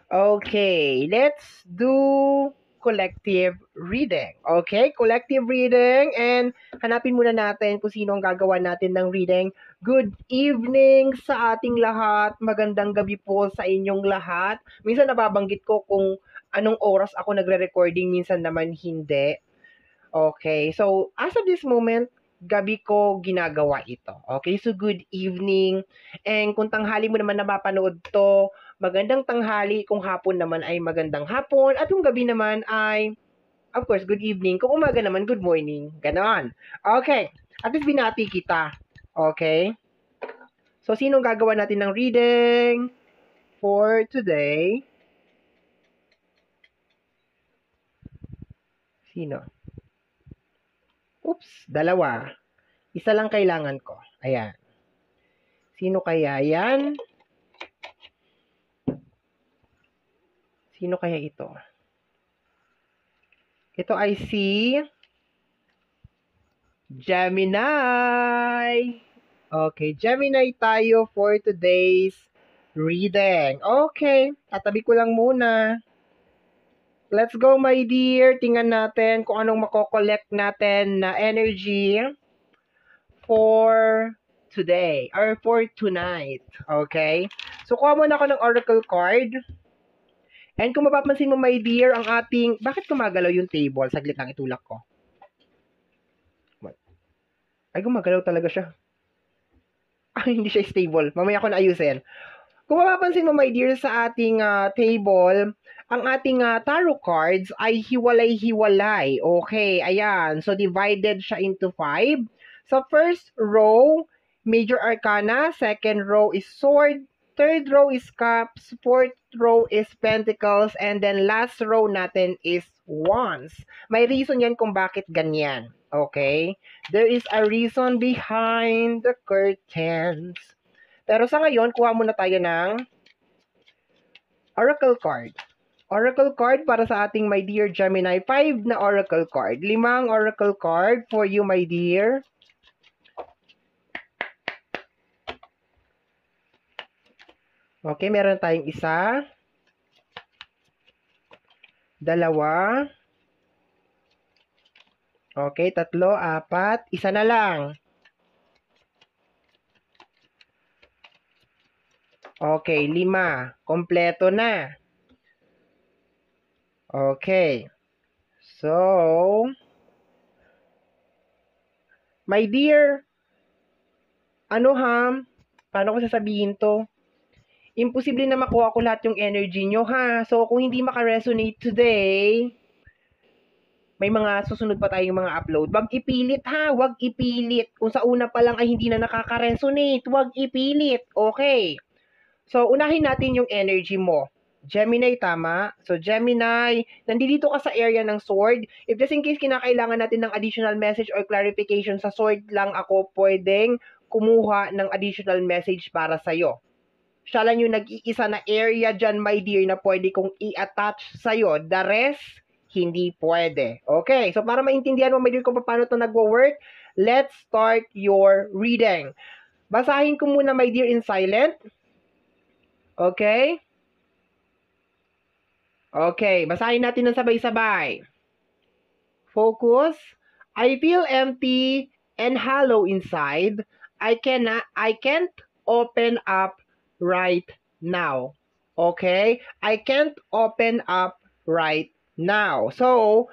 Okay, let's do collective reading. Okay, collective reading, and hanapin muna natin kung sino ang gagawa natin ng reading. Good evening sa ating lahat. Magandang gabi po sa inyong lahat. Minsan nababanggit ko kung anong oras ako nagre-recording, minsan naman hindi. Okay, so as of this moment, gabi ko ginagawa ito. Okay, so good evening. And kung tanghali mo naman na mapanood to, magandang tanghali. Kung hapon naman ay magandang hapon. At kung gabi naman ay, of course, good evening. Kung umaga naman, good morning. Ganon. Okay, at least binati kita. Okay? So, sinong gagawa natin ng reading for today? Sino? Oops, dalawa. Isa lang kailangan ko. Ayan. Sino kaya yan? Sino kaya ito? Ito ay si Gemini. Okay, Gemini tayo for today's reading. Okay, tatabi ko lang muna. Let's go, my dear. Tingnan natin kung anong makokollect natin na energy for today or for tonight. Okay? So, kuha muna ako ng oracle card. And kung mapapansin mo, my dear, ang ating... Bakit gumagalaw yung table? Saglit lang, itulak ko. Ay, gumagalaw talaga siya. Ay, hindi siya stable. Mamaya ko na ayusin. Kung mapapansin mo, my dear, sa ating table, ang ating tarot cards ay hiwalay-hiwalay. Okay, ayan. So, divided siya into 5. So, first row, Major Arcana. Second row is Sword. Third row is Cups. Fourth row is Pentacles. And then last row natin is Wands. May reason yan kung bakit ganyan. Okay? There is a reason behind the curtains. Pero sa ngayon, kuha muna tayo ng Oracle card. Oracle card para sa ating my dear Gemini. 5 na Oracle card. 5 Oracle card for you, my dear. Okay, meron tayong isa. Dalawa. Okay, 3, 4. Isa na lang. Okay, 5. Kompleto na. Okay. So, my dear, paano ko sasabihin to? Imposible na makuha ko lahat yung energy nyo, ha? So, kung hindi maka-resonate today, may mga susunod pa tayong mga upload. Wag ipilit, ha? Wag ipilit. Kung sa una pa lang ay hindi na nakaka-resonate, wag ipilit. Okay. So, unahin natin yung energy mo. Gemini, tama? So, Gemini, nandito ka sa area ng sword. If just in case kinakailangan natin ng additional message or clarification sa sword lang ako pwedeng kumuha ng additional message para sa'yo. Siya lang yung nag-iisa na area dyan, my dear, na pwede kong i-attach sa'yo. The rest, hindi pwede. Okay, so para maintindihan mo, my dear, kung paano ito nagwo-work, let's start your reading. Basahin ko muna, my dear, in silent. Okay? Okay, basahin natin ng sabay-sabay. Focus. I feel empty and hollow inside. I can't open up right now. Okay? I can't open up right now. So,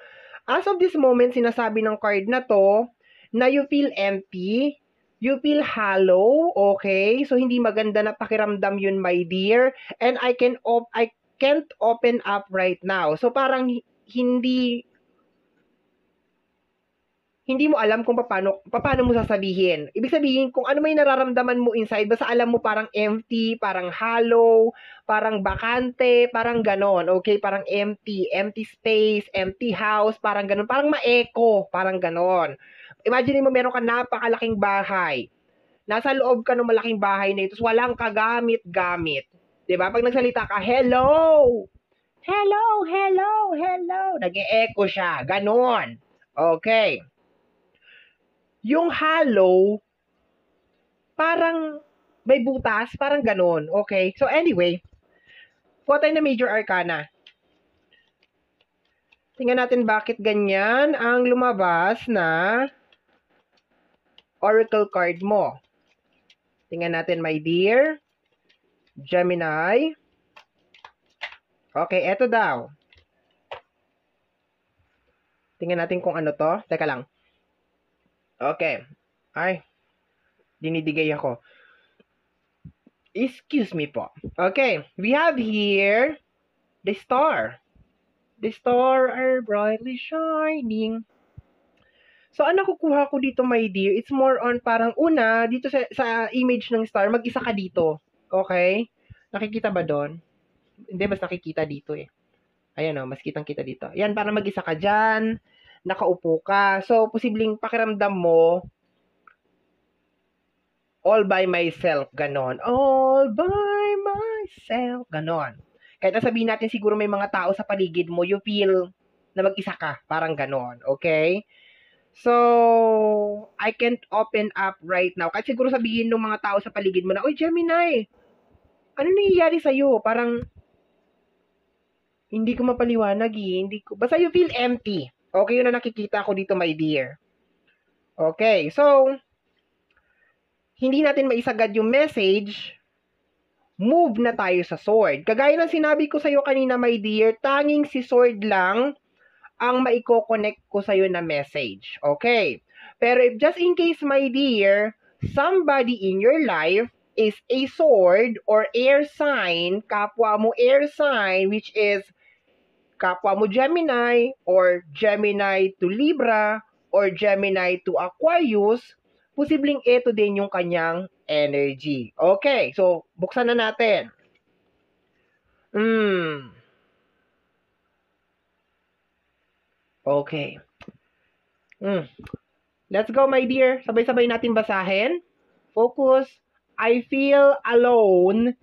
as of this moment, sinasabi ng card na to, na you feel empty, you feel hollow, okay? So, hindi maganda na pakiramdam yun, my dear. And I can't open up right now. So, parang hindi mo alam kung paano mo sasabihin. Ibig sabihin, kung ano may nararamdaman mo inside, basta alam mo parang empty, parang hollow, parang bakante, parang ganon, okay? Parang empty space, empty house, parang ganon, parang ma-echo, parang ganon. Imagine mo meron ka napakalaking bahay. Nasa loob ka ng malaking bahay na ito, walang kagamit-gamit. 'Di ba? Pag nagsalita ka, hello! Hello, hello, hello. Nag-e-echo siya, ganon. Okay. Yung hollow, parang may butas, parang ganon. Okay? So anyway, Kuha tayo na Major Arcana. Tingnan natin bakit ganyan ang lumabas na Oracle card mo. Tingnan natin, my dear Gemini. Okay, eto daw. Tingnan natin kung ano to. Teka lang. Okay. Ay, dinidigay ako. Excuse me po. Okay, we have here the star. The star are brightly shining. So, ano kukuha ko dito, my dear? It's more on parang una, dito sa image ng star, mag-isa ka dito. Okay? Nakikita ba doon? Hindi, mas nakikita dito eh. Ayan o, mas kitang-kita dito. Yan, parang mag-isa ka dyan, nakaupo ka. So, posibleng pakiramdam mo, all by myself, ganon. All by myself, ganon. Kahit nasabihin natin siguro may mga tao sa paligid mo, you feel na mag-isa ka, parang ganon. Okay? So, I can't open up right now. Kahit siguro sabihin ng mga tao sa paligid mo na, "Oy, Gemini, ano nangyayari sa'yo?" Parang, hindi ko mapaliwanag eh. Basta you feel empty. Okay, yun na nakikita ko dito, my dear. Okay, so, hindi natin maisagad yung message, move na tayo sa sword. Kagaya ng sinabi ko sa'yo kanina, my dear, tanging si sword lang ang maiko-connect ko sa'yo na message. Okay? Pero if just in case, my dear, somebody in your life is a sword or air sign, kapwa mo air sign, which is kapwa mo Gemini or Gemini to Libra or Gemini to Aquarius, posibleng ito din yung kanyang energy. Okay, so buksan na natin. Okay. Let's go, my dear. Sabay-sabay natin basahin. Focus. I feel alone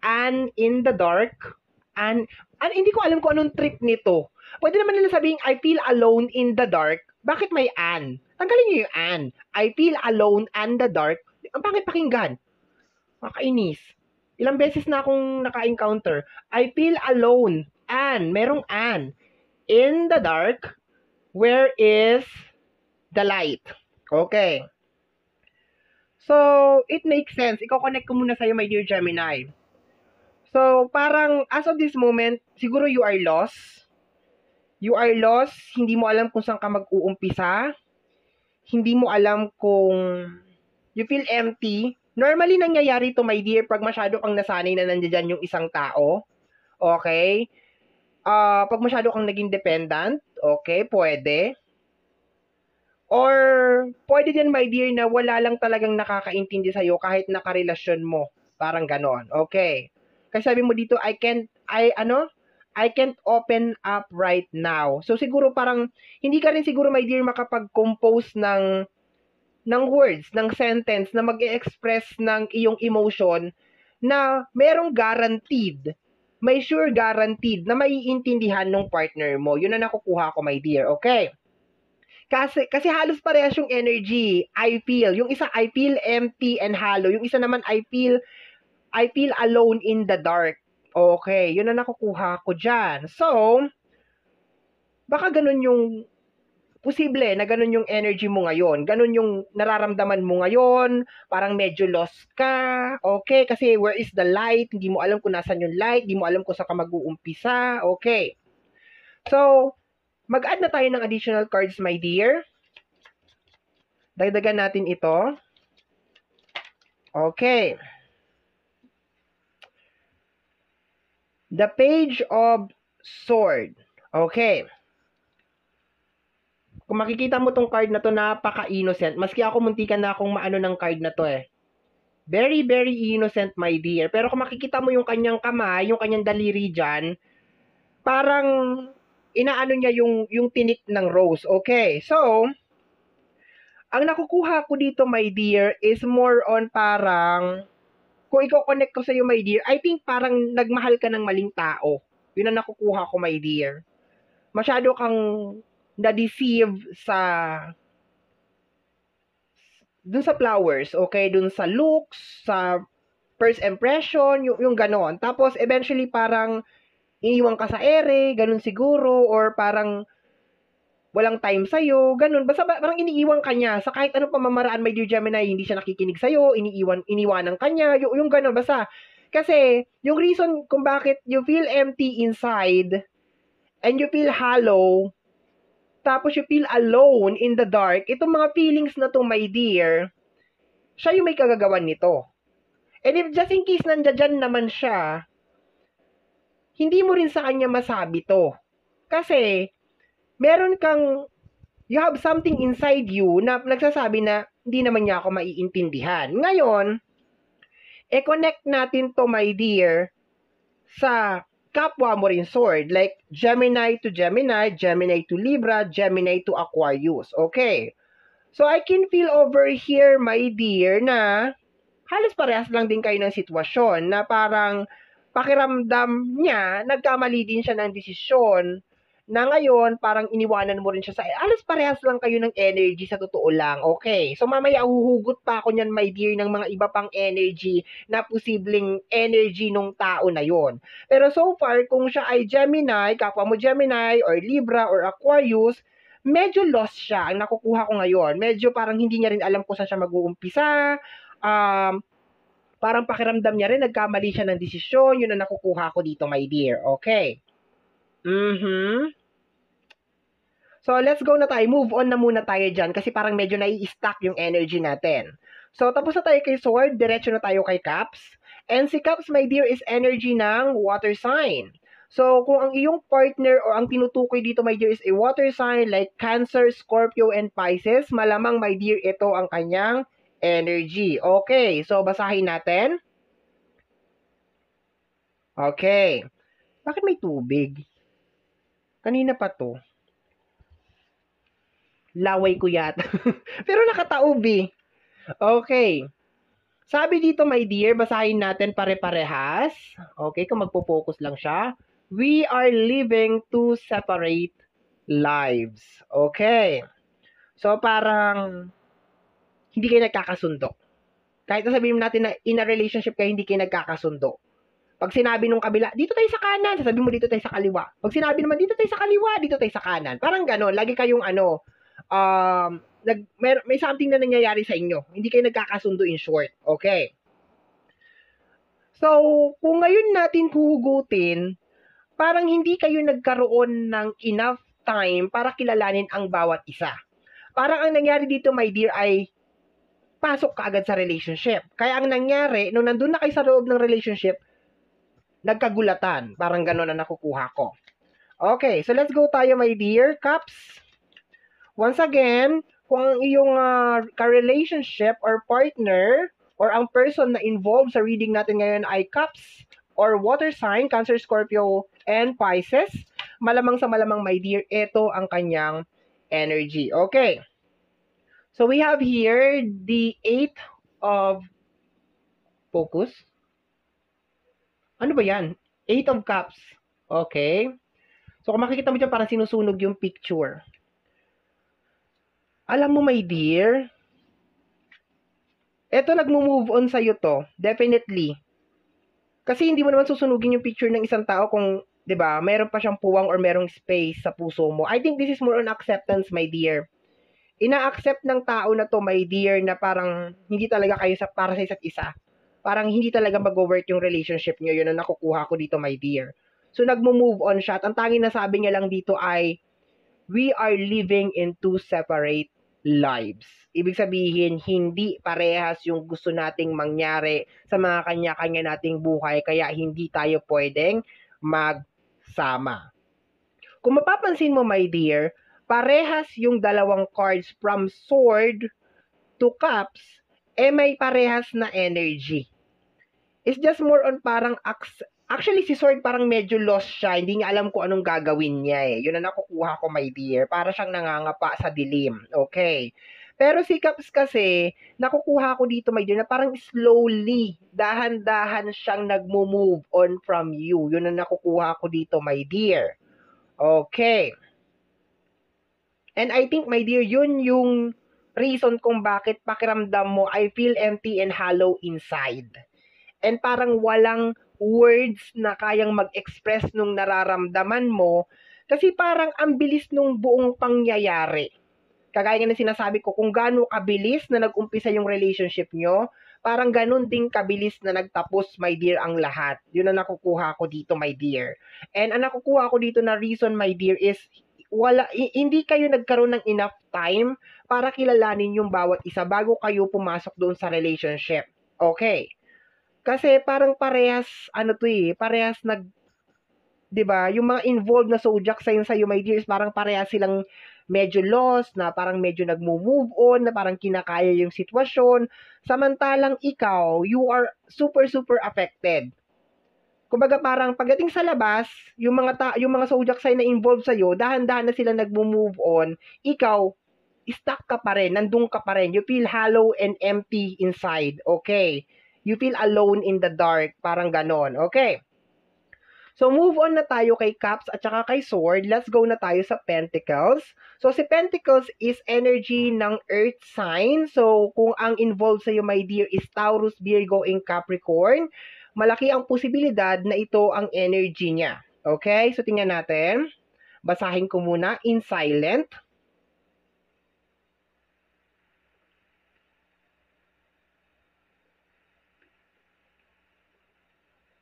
and in the dark. And hindi ko alam kung anong trip nito. Pwede naman nila sabihin, I feel alone in the dark. Bakit may an? Tanggalin niyo yung an. I feel alone and the dark. Ang pangit pakinggan. Makainis. Ilang beses na akong naka-encounter. I feel alone. An. Merong an. In the dark. Where is the light? Okay. So, it makes sense. Iko-connect ko muna sa'yo, my dear Gemini. So, parang, as of this moment, siguro you are lost. You are lost. Hindi mo alam kung saan ka mag-uumpisa. Hindi mo alam kung you feel empty. Normally, nangyayari to, my dear, pag masyado kang nasanay na nandiyan yung isang tao. Okay? Pag masyado kang naging dependent, okay, pwede. Or, pwede din, my dear, na wala lang talagang nakakaintindi sa'yo kahit nakarelasyon mo. Parang ganon. Okay. Kasi sabi mo dito, I can't open up right now. So, siguro parang, hindi ka rin siguro, my dear, makapag-compose ng words, ng sentence na mag-e-express ng iyong emotion na merong guaranteed, may sure guaranteed na maiintindihan ng partner mo. Yun na nakukuha ko, my dear. Okay? Kasi halos parehas yung energy. I feel. Yung isa, I feel empty and hollow. Yung isa naman, I feel alone in the dark. Okay, yun na nakukuha ko dyan. So, baka ganun yung posible na ganun yung energy mo ngayon. Ganun yung nararamdaman mo ngayon. Parang medyo lost ka. Okay, kasi where is the light? Hindi mo alam kung nasan yung light. Hindi mo alam kung saan ka mag-uumpisa. Okay. So, mag-add na tayo ng additional cards, my dear. Dagdagan natin ito. Okay. The Page of Sword. Okay. Kung makikita mo tong card na to, napaka-innocent. Maski ako muntikan na akong maano ng card na to eh. Very, very innocent, my dear. Pero kung makikita mo yung kanyang kamay, yung kanyang daliri dyan, parang inaano niya yung tinik ng rose. Okay, so, ang nakukuha ko dito, my dear, is more on parang, kung i-connect ko sa iyo, my dear, I think parang nagmahal ka ng maling tao. Yun ang nakukuha ko, my dear. Masyado kang na-deceive dun sa flowers, okay? Dun sa looks, sa first impression, yung ganon. Tapos, eventually, parang iniwan ka sa ere, ganun siguro, or parang walang time sa'yo, ganun. Basta parang iniiwan ka niya. Sa kahit anong pamamaraan, my dear Gemini, hindi siya nakikinig sa'yo, iniwanan ka niya, yung ganun. Basta, kasi, yung reason kung bakit you feel empty inside, and you feel hollow, tapos you feel alone in the dark, itong mga feelings na to, my dear, siya yung may kagagawan nito. And if just in case nandiyan naman siya, hindi mo rin sa kanya masabi to. Kasi, you have something inside you na nagsasabi na hindi naman niya ako maiintindihan. Ngayon, connect natin to, my dear, sa kapwa mo rin sword. Like, Gemini to Gemini, Gemini to Libra, Gemini to Aquarius. Okay. So, I can feel over here, my dear, na halos parehas lang din kayo ng sitwasyon na parang pakiramdam niya, nagkamali din siya ng desisyon na ngayon, parang iniwanan mo rin siya sa, halos parehas lang kayo ng energy sa totoo lang. Okay. So, mamaya huhugot pa ako niyan, my dear, ng mga iba pang energy na posibleng energy nung tao na yon. Pero so far, kung siya ay Gemini, kapwa mo Gemini, or Libra, or Aquarius, medyo lost siya. Ang nakukuha ko ngayon, medyo parang hindi niya rin alam kung saan siya mag-uumpisa. Parang pakiramdam niya rin, nagkamali siya ng desisyon. Yun ang nakukuha ko dito, my dear. Okay. So, let's go na tayo. Move on na muna tayo dyan kasi parang medyo nai-stack yung energy natin. So, tapos na tayo kay Sword. Diretso na tayo kay Cups. And si Cups, my dear, is energy ng water sign. So, kung ang iyong partner o ang tinutukoy dito, my dear, is a water sign like Cancer, Scorpio, and Pisces, malamang, my dear, ito ang kanyang energy. Okay. So, basahin natin. Okay. Bakit may tubig? Kanina pa to. Laway ko yata. Pero nakataob eh. Okay. Sabi dito, my dear, basahin natin pare-parehas. Okay, kung magpo-focus lang siya. We are living two separate lives. Okay. So, parang hindi kayo nagkakasundo. Kahit na sabihin natin na in a relationship kayo, hindi kayo nagkakasundo. Pag sinabi nung kabila, dito tayo sa kanan, sasabihin mo dito tayo sa kaliwa. Pag sinabi naman, dito tayo sa kaliwa, dito tayo sa kanan. Parang ganon. Lagi kayong may something na nangyayari sa inyo. Hindi kayo nagkakasundo in short. Okay. So, kung ngayon natin huhugutin, parang hindi kayo nagkaroon ng enough time para kilalanin ang bawat isa. Parang ang nangyari dito, my dear, ay pasok ka agad sa relationship. Kaya ang nangyari, nung nandun na kayo sa loob ng relationship, nagkagulatan. Parang gano'n na nakukuha ko. Okay, so let's go tayo, my dear. Cups. Once again, kung ang iyong ka-relationship or partner or ang person na involved sa reading natin ngayon ay Cups or water sign, Cancer, Scorpio, and Pisces, malamang sa malamang, my dear, ito ang kanyang energy. Okay. So we have here the 8 of focus. Ano ba yan? 8 of Cups. Okay. So, kung makikita mo dyan, parang sinusunog yung picture. Alam mo, my dear, eto nagmo-move on sa'yo to. Definitely. Kasi hindi mo naman susunugin yung picture ng isang tao kung, 'di ba, meron pa siyang puwang or merong space sa puso mo. I think this is more on acceptance, my dear. Ina-accept ng tao na to, my dear, na parang hindi talaga kayo para sa isa't isa. Parang hindi talaga mag-work yung relationship niyo. Yun ang nakukuha ko dito, my dear. So, nagmo-move on siya. At ang tanging nasabi niya lang dito ay, we are living in two separate lives. Ibig sabihin, hindi parehas yung gusto nating mangyari sa mga kanya-kanya nating buhay, kaya hindi tayo pwedeng magsama. Kung mapapansin mo, my dear, parehas yung dalawang cards from Sword to Cups, may parehas na energy. It's just more on parang, actually si Sword parang medyo lost siya, hindi niya alam kung anong gagawin niya eh. Yun ang nakukuha ko, my dear. Para siyang nangangapa sa dilim. Okay. Pero si Cups kasi, nakukuha ko dito, my dear, na parang slowly, dahan-dahan siyang nagmo-move on from you. Yun ang nakukuha ko dito, my dear. Okay. And I think, my dear, yun yung reason kung bakit pakiramdam mo, I feel empty and hollow inside. and parang walang words na kayang mag-express nung nararamdaman mo kasi parang ang bilis nung buong pangyayari. Kagaya nga ng sinasabi ko, kung gaano kabilis na nag-umpisa yung relationship nyo, parang ganun din kabilis na nagtapos, my dear, ang lahat. Yun ang nakukuha ko dito, my dear. And ang nakukuha ko dito na reason, my dear, is hindi kayo nagkaroon ng enough time para kilalanin yung bawat isa bago kayo pumasok doon sa relationship. Okay. Kasi parang parehas, parehas 'di ba? Yung mga involved na zodiac sign sa'yo, my dears, parang parehas silang medyo lost, na parang medyo nagmo-move on, na parang kinakaya yung sitwasyon. Samantalang ikaw, you are super, super affected. Kumbaga parang pagdating sa labas, yung mga zodiac sign na involved sa'yo, dahan-dahan na sila nagmo-move on, ikaw, stuck ka pa rin, nandun ka pa rin. You feel hollow and empty inside, okay? You feel alone in the dark, parang ganon, okay? So, move on na tayo kay Cups at saka kay Sword. Let's go na tayo sa Pentacles. So, si Pentacles is energy ng Earth sign. So, kung ang involved sa'yo, my dear, is Taurus, Virgo, and Capricorn, malaki ang posibilidad na ito ang energy niya. Okay? So, tingnan natin. Basahin ko muna in silent.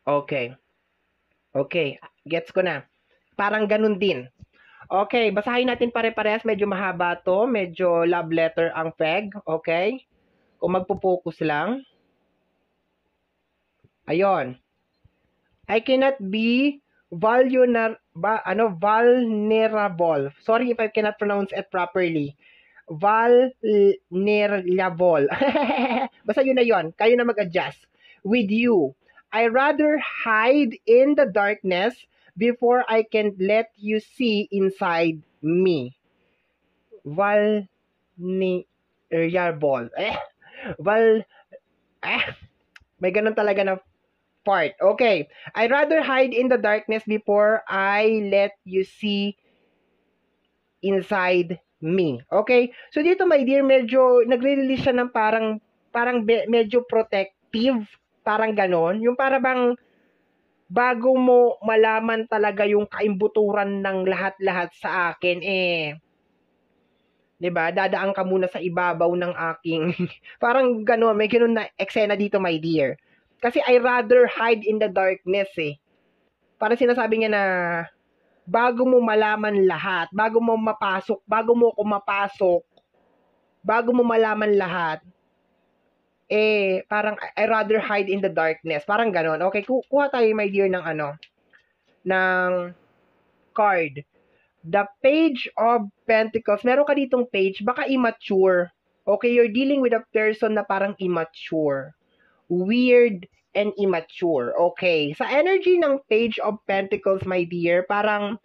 Okay. Okay, gets ko na. Parang ganun din. Okay, basahin natin pare-parehas. Medyo mahaba to. Medyo love letter ang peg. Okay? Kung magpo-focus lang. Ayon. I cannot be vulnerable. Sorry if I cannot pronounce it properly. Vulnerable. Basta yun na yun. Kayo na mag-adjust. With you. I rather hide in the darkness before I can let you see inside me. Vulnerable. May ganun talaga na part. Okay. I rather hide in the darkness before I let you see inside me. Okay? So dito, my dear, medyo nagre-release siya ng parang medyo protective. Parang ganon. Yung para bang bago mo malaman talaga yung kaimbuturan ng lahat-lahat sa akin, 'di ba? Dadaan ka muna sa ibabaw ng aking parang ganon, may ganon na eksena dito, my dear. Kasi I rather hide in the darkness Parang sinasabi niya na bago mo malaman lahat, bago mo ako mapasok, bago mo malaman lahat, parang I rather hide in the darkness. Parang ganon. Okay, kuha tayo, my dear, ng card. The Page of Pentacles. Meron ka ditong page, baka immature. Okay, you're dealing with a person na parang immature. Weird and immature. Okay, sa energy ng Page of Pentacles, my dear, parang,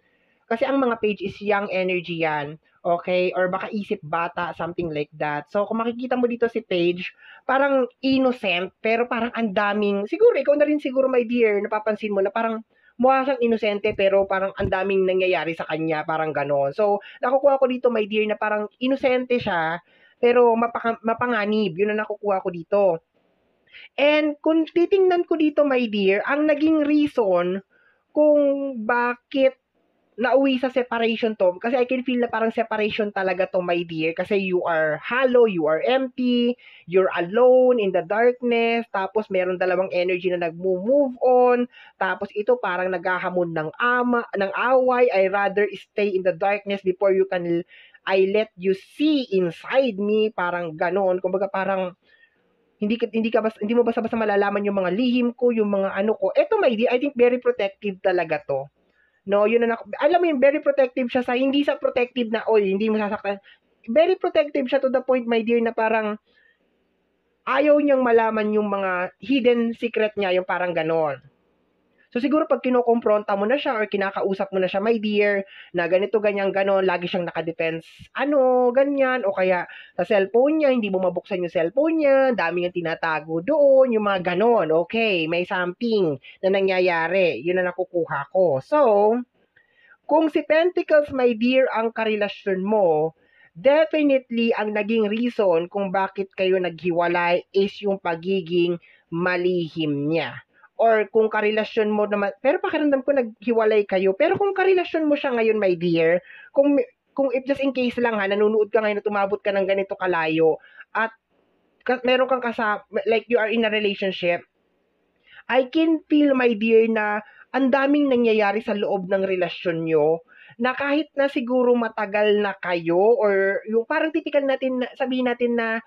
kasi ang mga page is young energy yan. Okay? Or baka isip bata, something like that. So, kung makikita mo dito si Page, parang innocent, pero parang ang daming, siguro, ikaw na rin siguro, my dear, napapansin mo na parang mukha siyang inosente, pero parang ang daming nangyayari sa kanya, parang ganon. So, nakukuha ko dito, my dear, na parang inosente siya, pero mapanganib. Yun ang nakukuha ko dito. And kung titingnan ko dito, my dear, ang naging reason kung bakit nauwi sa separation to, kasi I can feel na parang separation talaga to, my dear, kasi you are hollow, you are empty, you're alone in the darkness, tapos meron dalawang energy na nag-move on, tapos ito parang naghahamon ng away. I rather stay in the darkness before I let you see inside me, parang ganon. Kumbaga parang hindi mo basta-basta malalaman yung mga lihim ko, yung mga ano ko. Eto, my dear, I think very protective talaga to. No, yun na, alam mo yung very protective siya hindi sa protective na, hindi mo sasaktan. Very protective siya to the point, my dear, na parang ayaw niyang malaman yung mga hidden secret niya, yung parang ganon. So, siguro pag kinukompronta mo na siya or kinakausap mo na siya, my dear, na ganito, ganyan, ganon, lagi siyang naka-defense, ganyan, o kaya sa cellphone niya, hindi mo mabuksan yung cellphone niya, dami yung tinatago doon, yung mga ganon, okay, may something na nangyayari, yun na nakukuha ko. So, kung si Pentacles, my dear, ang karelasyon mo, definitely ang naging reason kung bakit kayo naghiwalay is yung pagiging malihim niya. Or kung karelasyon mo naman, pero pakiramdam ko naghiwalay kayo, pero kung karelasyon mo siya ngayon, my dear, kung if just in case lang ha, nanonood ka ngayon at umabot ka ng ganito kalayo, at meron kang kasama, like you are in a relationship, I can feel, my dear, na ang daming nangyayari sa loob ng relasyon nyo, na kahit na siguro matagal na kayo, or yung parang typical natin, sabihin natin na,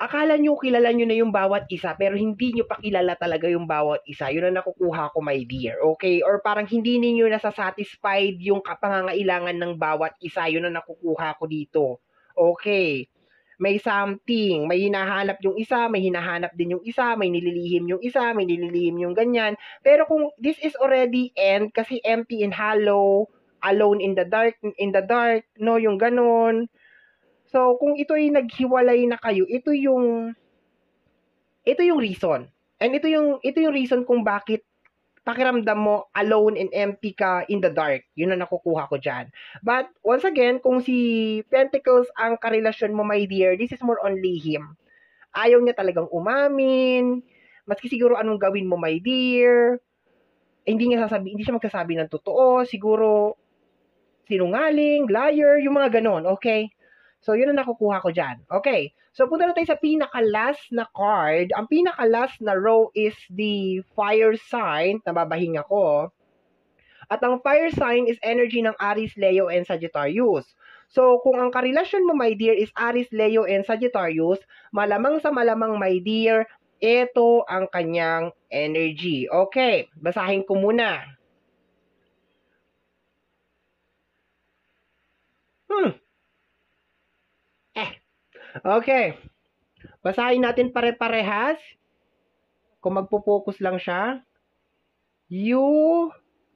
akala nyo kilala nyo na yung bawat isa, pero hindi nyo pa kilala talaga yung bawat isa. Yun ang nakukuha ko, my dear. Okay? Or parang hindi ninyo nasasatisfied yung pangangailangan ng bawat isa. Yun ang nakukuha ko dito. Okay. May something. May hinahanap yung isa, may hinahanap din yung isa, may nililihim yung isa, may nililihim yung ganyan. Pero kung this is already end, kasi empty and hollow, alone in the dark, no, yung ganon. So, kung ito ay naghiwalay na kayo, ito yung reason. And ito yung reason kung bakit pakiramdam mo alone and empty ka in the dark. Yun ang nakukuha ko dyan. But, once again, kung si Pentacles ang karelasyon mo, my dear, this is more on lihim. Ayaw niya talagang umamin. Maski siguro anong gawin mo, my dear. Hindi siya magsasabi ng totoo. Siguro, sinungaling, liar, yung mga ganon. Okay? So, yun ang nakukuha ko dyan. Okay. So, punta na tayo sa pinaka-last na card. Ang pinaka-last na row is the fire sign. Nababahinga ko. At ang fire sign is energy ng Aries, Leo, and Sagittarius. So, kung ang karelasyon mo, my dear, is Aries, Leo, and Sagittarius, malamang sa malamang, my dear, ito ang kanyang energy. Okay. Basahin ko muna. Okay. Basahin natin pare-parehas. Kung magpo-focus lang siya.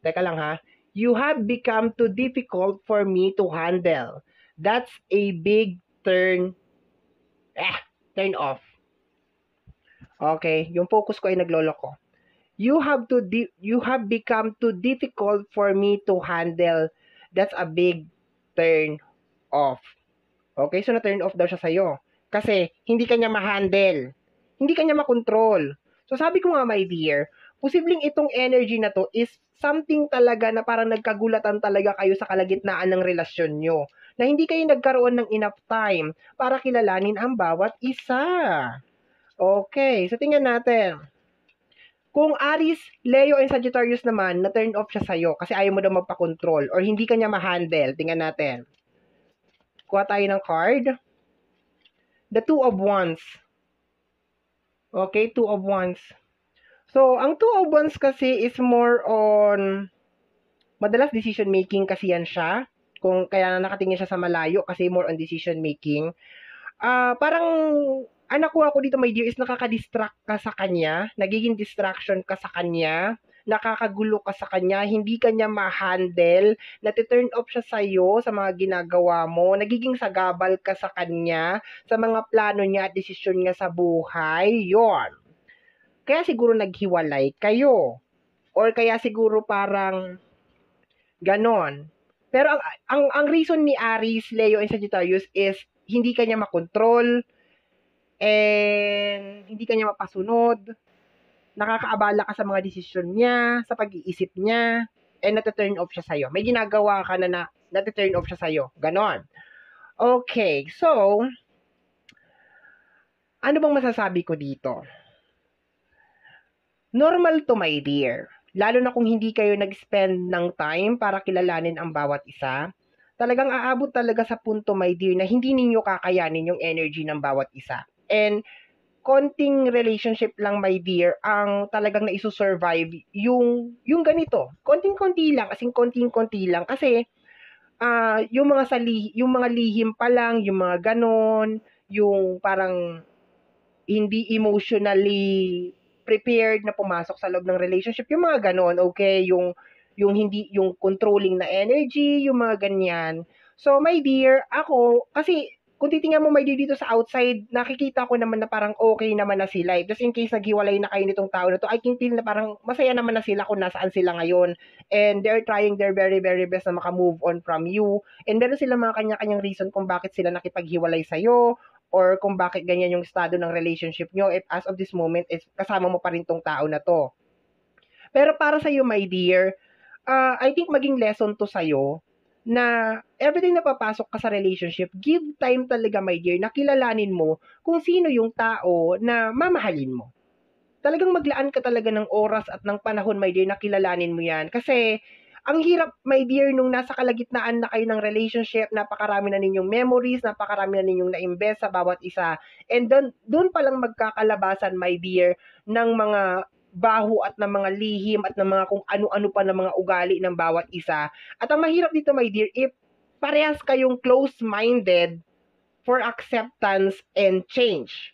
Teka lang ha. You have become too difficult for me to handle. That's a big turn off. Okay. Yung focus ko ay naglolo ko. You have become too difficult for me to handle. That's a big turn off. Okay, so na-turn off daw siya sa'yo. Kasi, hindi kanya ma-handle. Hindi kanya makontrol. So, sabi ko nga, my dear, posibleng itong energy na to is something talaga na parang nagkagulatan talaga kayo sa kalagitnaan ng relasyon nyo. Na hindi kayo nagkaroon ng enough time para kilalanin ang bawat isa. Okay, so tingnan natin. Kung Aries, Leo, and Sagittarius naman, na-turn off siya sa'yo kasi ayaw mo daw magpa-control or hindi kanya ma-handle. Tingnan natin. Kuha tayo ng card. The Two of Wands. Okay, Two of Wands. So, ang Two of Wands kasi is more on madalas decision making kasi yan siya. Kung kaya nakatingin siya sa malayo kasi more on decision making. Parang nakuha ko dito, my dear, is nakaka-distract ka sa kanya. Nagiging distraction ka sa kanya. Nakakagulo ka sa kanya, hindi kanya ma-handle, nati-turn off siya sa'yo sa mga ginagawa mo, nagiging sagabal ka sa kanya, sa mga plano niya at desisyon niya sa buhay, yon. Kaya siguro naghiwalay kayo. Or kaya siguro parang ganon. Pero ang reason ni Aries, Leo, and Sagittarius is hindi kanya makontrol, and hindi kanya mapasunod, nakakaabala ka sa mga desisyon niya, sa pag-iisip niya, and nati-turn off siya sa'yo. May ginagawa ka na nati-turn off siya sa'yo. Ganon. Okay, so, ano bang masasabi ko dito? Normal to, my dear. Lalo na kung hindi kayo nag-spend ng time para kilalanin ang bawat isa. Talagang aabot talaga sa punto, my dear, na hindi ninyo kakayanin yung energy ng bawat isa. And, konting relationship lang, my dear, ang talagang naiso-survive yung ganito. Konting-konti lang, kasing konting-konti lang. Kasi, yung mga lihim pa lang, yung mga ganon, yung parang hindi emotionally prepared na pumasok sa loob ng relationship, yung mga ganon, okay? Yung controlling na energy, yung mga ganyan. So, my dear, ako, kasi, kung titingnan mo, my dear, dito sa outside, nakikita ko naman na parang okay naman na sila. Just in case naghiwalay na kayo nitong tao na to, I can feel na parang masaya naman na sila kung nasaan sila ngayon. And they're trying their very, very best na makamove on from you. And meron silang mga kanya-kanyang reason kung bakit sila nakipaghiwalay sa'yo. or kung bakit ganyan yung estado ng relationship nyo if as of this moment is kasama mo pa rin tong tao na to. Pero para sa'yo, my dear, I think maging lesson to sa'yo na everything na papasok ka sa relationship, give time talaga, my dear, na kilalanin mo kung sino yung tao na mamahalin mo. Talagang maglaan ka talaga ng oras at ng panahon, my dear, na kilalanin mo yan. Kasi, ang hirap, my dear, nung nasa kalagitnaan na kayo ng relationship, napakarami na ninyong memories, napakarami na ninyong na-invest sa bawat isa. And doon palang magkakalabasan, my dear, ng mga baho at ng mga lihim at ng mga kung ano-ano pa ng mga ugali ng bawat isa. At ang mahirap dito, my dear, if parehas kayong close-minded for acceptance and change.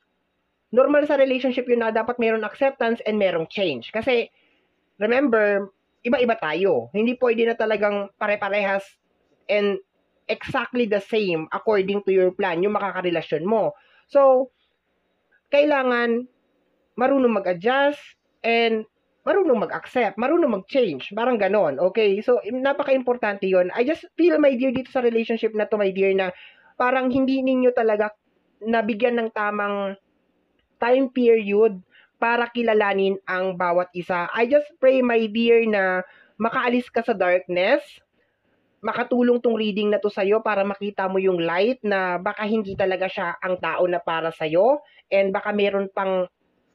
Normal sa relationship yun na dapat mayroong acceptance and mayroong change. Kasi, remember, iba-iba tayo. Hindi pwede na talagang pare-parehas and exactly the same according to your plan, yung makakarelasyon mo. So, kailangan marunong mag-adjust and marunong mag-accept, marunong mag-change. Parang ganon, okay? So, napaka-importante yun. I just feel, my dear, dito sa relationship na to, my dear, na parang hindi ninyo talaga nabigyan ng tamang time period para kilalanin ang bawat isa. I just pray, my dear, na makaalis ka sa darkness, makatulong tong reading na to sa'yo para makita mo yung light na baka hindi talaga siya ang tao na para sa'yo and baka meron pang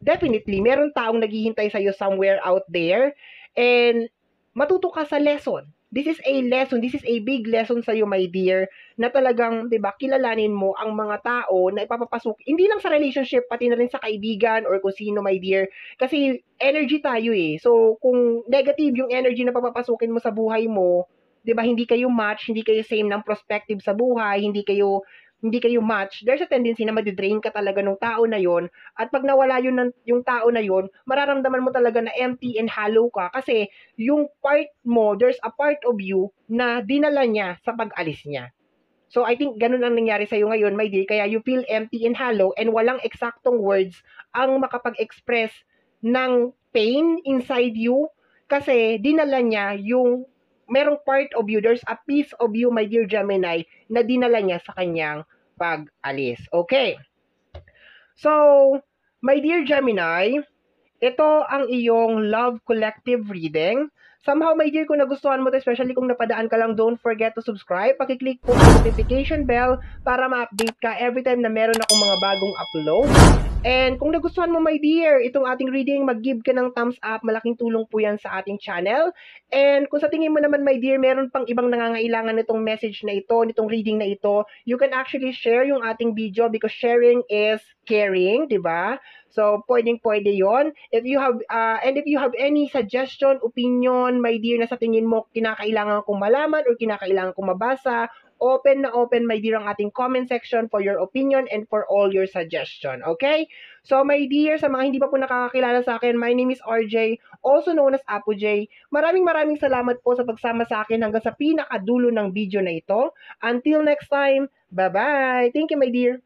definitely, meron taong naghihintay sa'yo somewhere out there and matuto ka sa lesson. This is a lesson, this is a big lesson sa'yo, my dear, na talagang, di ba, kilalanin mo ang mga tao na ipapapasok, hindi lang sa relationship, pati na rin sa kaibigan or kung sino, my dear, kasi energy tayo eh. So, kung negative yung energy na papapasukin mo sa buhay mo, di ba, hindi kayo match, hindi kayo same ng perspective sa buhay, hindi kayo match, there's a tendency na madidrain ka talaga ng tao na yon. At pag nawala yung tao na yon, mararamdaman mo talaga na empty and hollow ka kasi yung part mo, there's a part of you na dinala niya sa pag-alis niya. So I think ganun ang nangyari sa'yo ngayon, my dear, kaya you feel empty and hollow and walang eksaktong words ang makapag-express ng pain inside you kasi dinala niya yung merong part of you, there's a piece of you, my dear Gemini, na dinala niya sa kanyang pag-alis. Okay. So, my dear Gemini, ito ang iyong Love Collective reading. Somehow, my dear, kung nagustuhan mo ito, especially kung napadaan ka lang, don't forget to subscribe. Pakiclick po ang notification bell para ma-update ka every time na meron akong mga bagong upload. And kung nagustuhan mo, my dear, itong ating reading, mag-give ka ng thumbs up. Malaking tulong po yan sa ating channel. And kung sa tingin mo naman, my dear, meron pang ibang nangangailangan nitong message na ito, nitong reading na ito, you can actually share yung ating video because sharing is caring, di ba? So, pwede yon. If you have, and if you have any suggestion, opinion, my dear, na sa tingin mo kinakailangan kong malaman or kinakailangan kong mabasa, open na open, my dear, ang ating comment section for your opinion and for all your suggestion. Okay? So, my dear, sa mga hindi pa po nakakakilala sa akin, my name is RJ, also known as Apo J. Maraming salamat po sa pagsama sa akin hanggang sa pinakadulo ng video na ito. Until next time, bye-bye! Thank you, my dear!